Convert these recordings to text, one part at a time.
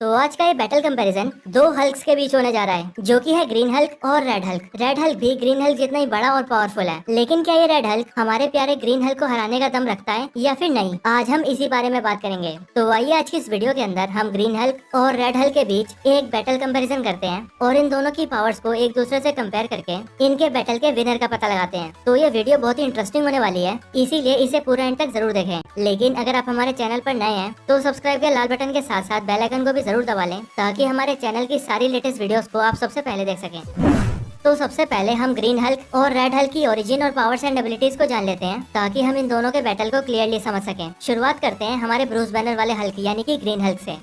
तो आज का ये बैटल कंपैरिजन दो हल्क्स के बीच होने जा रहा है, जो कि है ग्रीन हल्क और रेड हल्क। रेड हल्क भी ग्रीन हल्क जितना ही बड़ा और पावरफुल है, लेकिन क्या ये रेड हल्क हमारे प्यारे ग्रीन हल्क को हराने का दम रखता है या फिर नहीं? आज हम इसी बारे में बात करेंगे। तो आइए आज की इस वीडियो के अंदर हम ग्रीन हल्क और रेड हल्क के बीच एक बैटल कंपैरिजन करते हैं और इन दोनों की पावर्स को एक दूसरे से कंपेयर करके इनके बैटल के विनर का पता लगाते हैं। तो ये वीडियो बहुत ही इंटरेस्टिंग होने वाली है, इसीलिए इसे पूरा एंड तक जरूर देखें। लेकिन अगर आप हमारे चैनल पर नए हैं तो सब्सक्राइब के लाल बटन के साथ साथ बेल आइकन को भी जरूर दबा लें, ताकि हमारे चैनल की सारी लेटेस्ट वीडियोस को आप सबसे पहले देख सकें। तो सबसे पहले हम ग्रीन हल्क और रेड हल्क की ओरिजिन और पावर्स एंड एबिलिटीज को जान लेते हैं, ताकि हम इन दोनों के बैटल को क्लियरली समझ सकें। शुरुआत करते हैं हमारे ब्रूस बैनर वाले हल्क यानी कि ग्रीन हल्क से।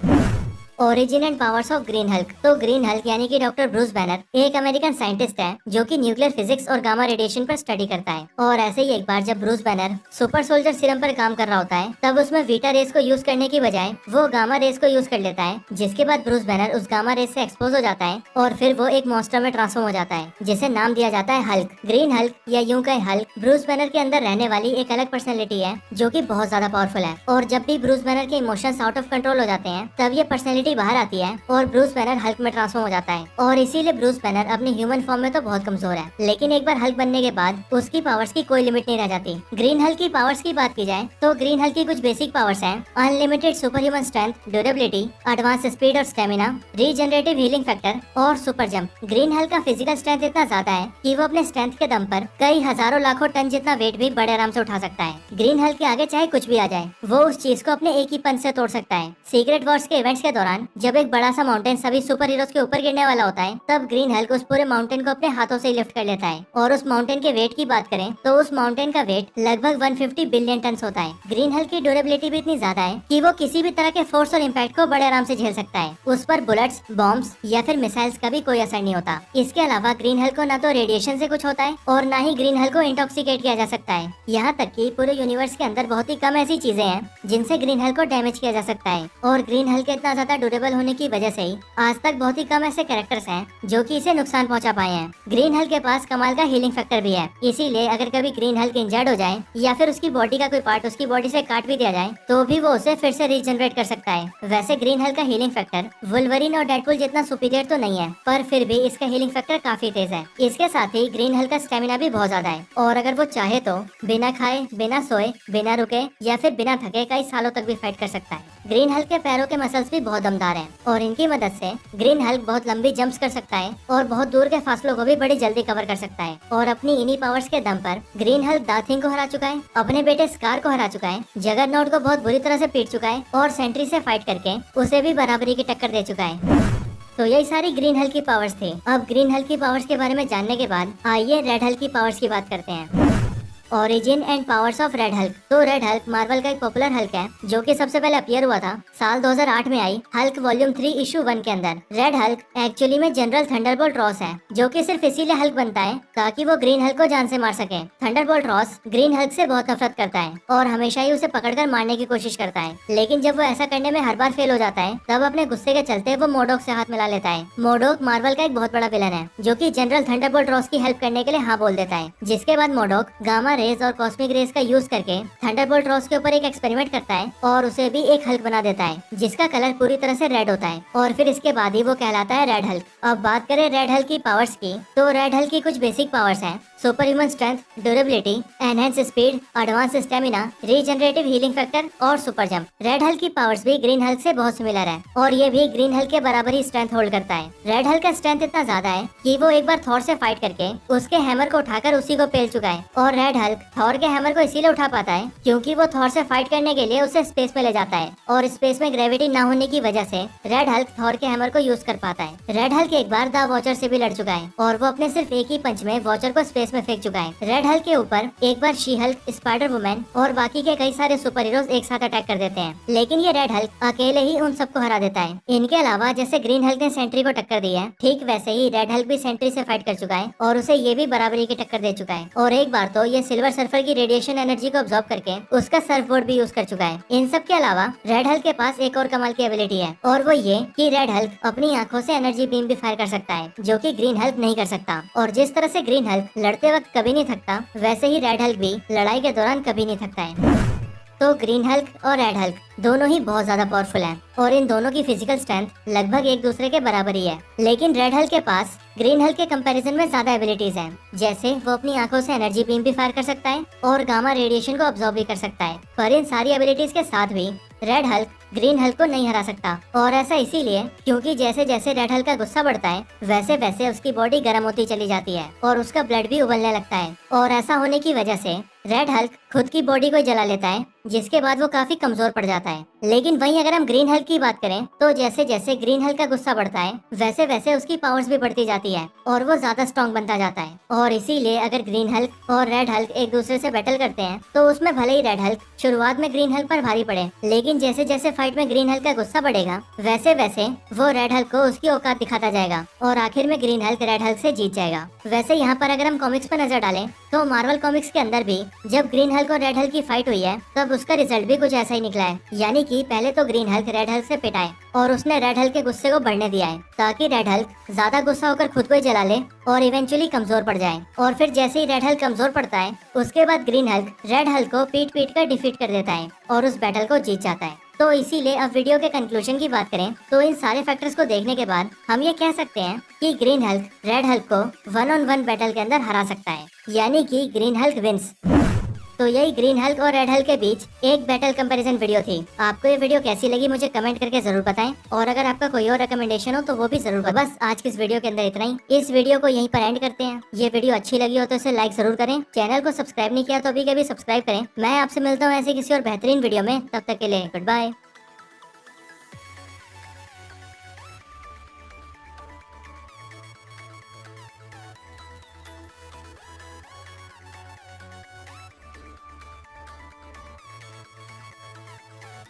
Origin and powers of green Hulk. तो ग्रीन हल्क यानी कि डॉक्टर ब्रूस बैनर एक अमेरिकन साइंटिस्ट है जो कि न्यूक्लियर फिजिक्स और गामा रेडिएशन पर स्टडी करता है। और ऐसे ही एक बार जब Bruce banner super soldier serum पर काम कर रहा होता है, तब उसमें वीटा रेस को यूज करने की बजाय वो गामा रेस को यूज कर लेता है, जिसके बाद ब्रूस बैनर उस गामा रेस से एक्सपोज हो जाता है और फिर वो एक मॉन्स्टर में ट्रांसफॉर्म हो जाता है, जिसे नाम दिया जाता है हल्क। ग्रीन हल्क या यूं कहे हल्क ब्रूस बैनर के अंदर रहने वाली एक अलग पर्सनैलिटी है, जो कि बहुत ज्यादा पावरफुल है। और जब भी ब्रूस बैनर के इमोशंस आउट ऑफ कंट्रोल हो जाते हैं, तब ये पर्सनैलिटी बाहर आती है और ब्रूस बैनर हल्क में ट्रांसफॉर्म हो जाता है। और इसीलिए ब्रूस बैनर अपने ह्यूमन फॉर्म में तो बहुत कमजोर है, लेकिन एक बार हल्क बनने के बाद उसकी पावर्स की कोई लिमिट नहीं रह जाती। ग्रीन हल्क की पावर्स की बात की जाए तो ग्रीन हल्क की कुछ बेसिक पावर्स हैं: unlimited super human strength, durability, advance speed और स्टेमिना, रीजनरेटिव हीलिंग फैक्टर और सुपर जंप। ग्रीन हल्क का फिजिकल स्ट्रेंथ इतना ज्यादा है कि वो अपने स्ट्रेंथ के दम पर कई हजारों लाखों टन जितना वेट भी बड़े आराम से उठा सकता है। ग्रीन हल्क के आगे चाहे कुछ भी आ जाए, वो उस चीज को अपने एक ही पंच से तोड़ सकता है। सीक्रेट वॉर्स के इवेंट्स के दौरान जब एक बड़ा सा माउंटेन सभी सुपर हीरोज के ऊपर गिरने वाला होता है, तब ग्रीन हल्क उस पूरे माउंटेन को अपने हाथों से लिफ्ट कर लेता है। और उस माउंटेन के वेट की बात करें तो उस माउंटेन का वेट लगभग 150 बिलियन टन होता है। ग्रीन हल्क की ड्यूरेबिलिटी भी इतनी ज्यादा है कि वो किसी भी तरह के फोर्स और इम्पैक्ट को बड़े आराम से झेल सकता है। उस पर बुलेट्स, बॉम्ब्स या फिर मिसाइल्स का भी कोई असर नहीं होता। इसके अलावा ग्रीन हल्क को न तो रेडिएशन से कुछ होता है और न ही ग्रीन हल्क को इंटॉक्सिकेट किया जा सकता है। यहाँ तक कि पूरे यूनिवर्स के अंदर बहुत ही कम ऐसी चीजें हैं जिनसे ग्रीन हल्क को डैमेज किया जा सकता है। और ग्रीन हल्क के इतना ज्यादा ड्यूरेबल होने की वजह से ही आज तक बहुत ही कम ऐसे कैरेक्टर्स हैं जो कि इसे नुकसान पहुंचा पाए हैं। ग्रीन हल्क के पास कमाल का हीलिंग फैक्टर भी है, इसीलिए अगर कभी ग्रीन हल्क इंजर्ड हो जाए या फिर उसकी बॉडी का कोई पार्ट उसकी बॉडी से काट भी दिया जाए, तो भी वो उसे फिर से रीजनरेट कर सकता है। वैसे ग्रीन हल्क का हीलिंग फैक्टर वुल्वरीन और डेडपूल जितना सुपीरियर तो नहीं है, पर फिर भी इसका हीलिंग फैक्टर काफी तेज है। इसके साथ ही ग्रीन हल्क का स्टेमिना भी बहुत ज्यादा है, और अगर वो चाहे तो बिना खाए, बिना सोए, बिना रुके या फिर बिना थके कई सालों तक भी फाइट कर सकता है। ग्रीन हल्क के पैरों के मसल्स भी बहुत दमदार हैं, और इनकी मदद से ग्रीन हल्क बहुत लंबी जंप्स कर सकता है और बहुत दूर के फासलों को भी बड़ी जल्दी कवर कर सकता है। और अपनी इन्हीं पावर्स के दम पर ग्रीन हल्क दाथिंग को हरा चुका है, अपने बेटे स्कार को हरा चुका है, जगरनॉट को बहुत बुरी तरह से पीट चुका है और सेंट्री से फाइट करके उसे भी बराबरी की टक्कर दे चुका है। तो यही सारी ग्रीन हल्क की पावर्स थी। अब ग्रीन हल्क की पावर्स के बारे में जानने के बाद आइए रेड हल्क की पावर्स की बात करते हैं। Origin and powers of red Hulk. तो रेड हल्क मार्वल का एक पॉपुलर हल्क है, जो कि सबसे पहले अपीयर हुआ था साल 2008 में आई हल्क वॉल्यूम 3 इशू 1 के अंदर। रेड हल्क एक्चुअली में जनरल थंडरबोल्ट रॉस है, जो कि सिर्फ इसीलिए हल्क बनता है ताकि वो ग्रीन हल्क को जान से मार सके। थंडरबोल्ट रॉस ग्रीन हल्क से बहुत नफरत करता है और हमेशा ही उसे पकड़कर मारने की कोशिश करता है, लेकिन जब वो ऐसा करने में हर बार फेल हो जाता है, तब अपने गुस्से के चलते वो मोडोक से हाथ मिला लेता है। मोडोक मार्वल का एक बहुत बड़ा विलन है, जो कि जनरल थंडरबोल्ट रॉस की हेल्प करने के लिए हाँ बोल देता है। जिसके बाद मोडोक गामा रेज और कॉस्मिक रेज का यूज करके थंडरबोल्ट रॉस के ऊपर एक एक्सपेरिमेंट करता है और उसे भी एक हल्क बना देता है, जिसका कलर पूरी तरह से रेड होता है। और फिर इसके बाद ही वो कहलाता है रेड हल्क। अब बात करें रेड हल्क की पावर्स की, तो रेड हल्क की कुछ बेसिक पावर्स हैं: super human strength, durability, enhance speed, advance stamina, regenerative healing factor और सुपर जंप। रेड हल्क की पावर्स भी ग्रीन हल्क से बहुत सिमिलर है और ये भी ग्रीन हल्क के बराबर ही स्ट्रेंथ होल्ड करता है। रेड हल्क का स्ट्रेंथ इतना ज्यादा है कि वो एक बार थॉर से फाइट करके उसके हैमर को उठाकर उसी को पेल चुका है। और रेड हल्क थॉर के हैमर को इसीलिए उठा पाता है क्योंकि वो थॉर से फाइट करने के लिए उसे स्पेस में ले जाता है, और स्पेस में ग्रेविटी न होने की वजह से रेड हल्क थॉर के हैमर को यूज कर पाता है। रेड हल्क एक बार द वॉचर से भी लड़ चुका है और वो अपने सिर्फ एक ही पंच में वॉचर को स्पेस में फेंक चुका है। रेड हल्क के ऊपर एक बार शी हल्क, स्पाइडर वुमन और बाकी के कई सारे सुपर हीरोज एक साथ अटैक कर देते हैं, लेकिन ये रेड हल्क अकेले ही उन सबको हरा देता है। इनके अलावा जैसे ग्रीन हल्क ने सेंट्री को टक्कर दी है, ठीक वैसे ही रेड हल्क भी सेंट्री से फाइट कर चुका है और उसे ये भी बराबरी की टक्कर दे चुका है। और एक बार तो ये सिल्वर सर्फर की रेडिएशन एनर्जी को अब्सॉर्ब करके उसका सर्फ बोर्ड भी यूज कर चुका है। इन सब के अलावा रेड हल्क के पास एक और कमाल की एबिलिटी है, और वो ये कि रेड हल्क अपनी आंखों से एनर्जी बीम भी फायर कर सकता है, जो कि ग्रीन हल्क नहीं कर सकता। और जिस तरह से ग्रीन हल्क लड़ते वक्त कभी नहीं थकता, वैसे ही रेड हल्क भी लड़ाई के दौरान कभी नहीं थकता है। तो ग्रीन हल्क और रेड हल्क दोनों ही बहुत ज्यादा पावरफुल हैं और इन दोनों की फिजिकल स्ट्रेंथ लगभग एक दूसरे के बराबर ही है। लेकिन रेड हल्क के पास ग्रीन हल्क के कंपैरिजन में ज्यादा एबिलिटीज हैं। जैसे वो अपनी आंखों से एनर्जी बीम भी फायर कर सकता है और गामा रेडिएशन को अब्सॉर्ब भी कर सकता है। पर इन सारी एबिलिटीज के साथ भी रेड हल्क ग्रीन हल्क को नहीं हरा सकता, और ऐसा इसीलिए क्योंकि जैसे जैसे रेड हल्क का गुस्सा बढ़ता है वैसे वैसे उसकी बॉडी गर्म होती चली जाती है और उसका ब्लड भी उबलने लगता है। और ऐसा होने की वजह से रेड हल्क खुद की बॉडी को जला लेता है, जिसके बाद वो काफी कमजोर पड़ जाता है। लेकिन वहीं अगर हम ग्रीन हल्क की बात करें तो जैसे जैसे ग्रीन हल्क का गुस्सा बढ़ता है वैसे वैसे उसकी पावर्स भी बढ़ती जाती है और वो ज्यादा स्ट्रॉन्ग बनता जाता है। और इसीलिए अगर ग्रीन हल्क और रेड हल्क एक दूसरे से बैटल करते हैं तो उसमें भले ही रेड हल्क शुरुआत में ग्रीन हल्क पर भारी पड़े, लेकिन जैसे जैसे फाइट में ग्रीन हल्क का गुस्सा बढ़ेगा वैसे वैसे वो रेड हल्क को उसकी औकात दिखाता जाएगा और आखिर में ग्रीन हल्क रेड हल्क से जीत जाएगा। वैसे यहाँ पर अगर हम कॉमिक्स पर नजर डालें तो मार्वल कॉमिक्स के अंदर भी जब ग्रीन हल्क और रेड हल्क की फाइट हुई है तब उसका रिजल्ट भी कुछ ऐसा ही निकला है। यानी कि पहले तो ग्रीन हल्क रेड हल्क से पिटा है और उसने रेड हल्क के गुस्से को बढ़ने दिया है ताकि रेड हल्क ज्यादा गुस्सा होकर खुद को ही जला ले और इवेंचुअली कमजोर पड़ जाए। और फिर जैसे ही रेड हल्क कमजोर पड़ता है उसके बाद ग्रीन हल्क रेड हल्क को पीट पीट कर डिफीट कर देता है और उस बैटल को जीत जाता है। तो इसीलिए अब वीडियो के कंक्लूजन की बात करें तो इन सारे फैक्टर्स को देखने के बाद हम ये कह सकते हैं कि ग्रीन हल्क रेड हल्क को 1-on-1 बैटल के अंदर हरा सकता है, यानी कि ग्रीन हल्क विंस। तो यही ग्रीन हल्क और रेड हल्क के बीच एक बैटल कंपैरिजन वीडियो थी। आपको ये वीडियो कैसी लगी मुझे कमेंट करके जरूर बताएं, और अगर आपका कोई और रिकमेंडेशन हो तो वो भी जरूर बताएं। बस आज की इस वीडियो के अंदर इतना ही। इस वीडियो को यहीं पर एंड करते हैं। ये वीडियो अच्छी लगी हो तो इसे लाइक जरूर करें, चैनल को सब्सक्राइब नहीं किया तो अभी कभी सब्सक्राइब करें। मैं आपसे मिलता हूँ ऐसे किसी और बेहतरीन वीडियो में, तब तक के लिए गुड बाय।